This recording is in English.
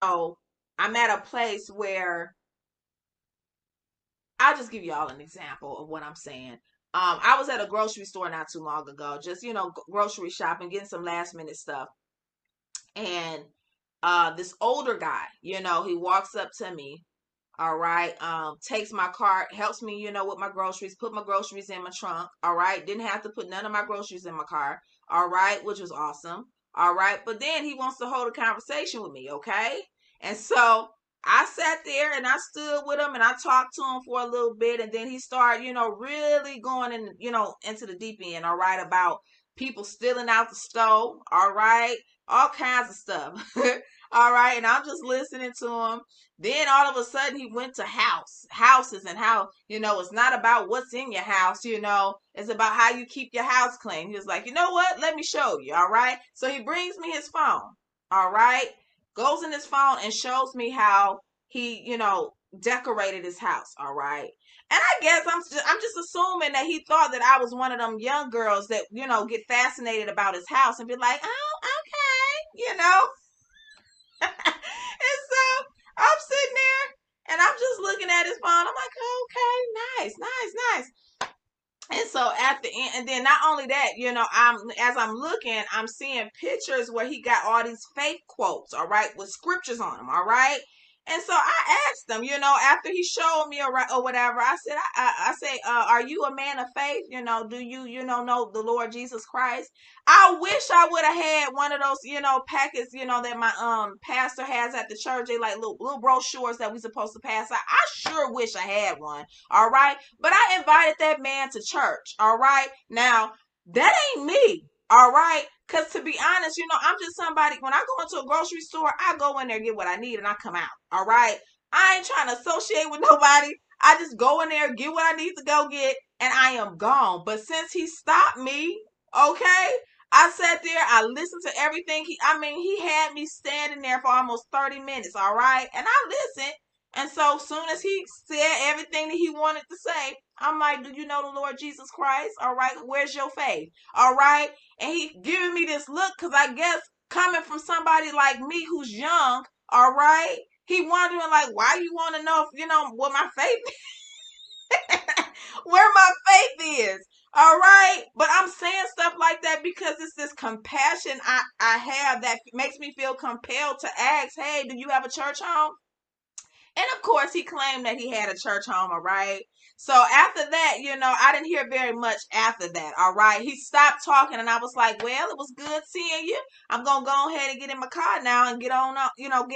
know, I'm at a place where I'll just give you all an example of what I'm saying. I was at a grocery store not too long ago, just grocery shopping, getting some last minute stuff, and this older guy, he walks up to me, all right, takes my cart, helps me, with my groceries, put my groceries in my trunk, all right, didn't have to put none of my groceries in my car, all right, which was awesome, all right, but then he wants to hold a conversation with me, okay, and so I sat there and I stood with him and I talked to him for a little bit, and then he started, really going in, into the deep end, all right, about people stealing out the stove, all right, all kinds of stuff. All right, and I'm just listening to him. Then all of a sudden he went to houses, and how, it's not about what's in your house, it's about how you keep your house clean. He was like, you know what? Let me show you. All right. So he brings me his phone. All right. Goes in his phone and shows me how he, decorated his house. All right. And I guess I'm just assuming that he thought that I was one of them young girls that, get fascinated about his house and be like, oh, okay. And so I'm sitting there and I'm just looking at his phone. I'm like, okay, nice, nice, nice. And so at the end, and then not only that, as I'm looking, I'm seeing pictures where he got all these fake quotes, all right, with scriptures on them, all right. And so I asked him, after he showed me or whatever, I said, I say, are you a man of faith? Do you, know the Lord Jesus Christ? I wish I would have had one of those, packets, that my pastor has at the church. They like little brochures that we supposed to pass out. I sure wish I had one. All right. But I invited that man to church. All right. Now, that ain't me. All right. Because to be honest, I'm just somebody, when I go into a grocery store, I go in there, get what I need, and I come out. All right. I ain't trying to associate with nobody. I just go in there, get what I need to go get, and I am gone. But since he stopped me, okay, I sat there, I listened to everything. He had me standing there for almost 30 minutes, all right? And I listened. And so soon as he said everything that he wanted to say, I'm like, do you know the Lord Jesus Christ? All right, where's your faith? All right. And he giving me this look because I guess coming from somebody like me who's young, all right, he wondering like, why you want to know if, what my faith, where my faith is. All right. But I'm saying stuff like that because it's this compassion I have that makes me feel compelled to ask, hey, do you have a church home? And of course, he claimed that he had a church home, all right? So after that, I didn't hear very much after that, all right? He stopped talking, and I was like, well, it was good seeing you. I'm going to go ahead and get in my car now and get on up, get home.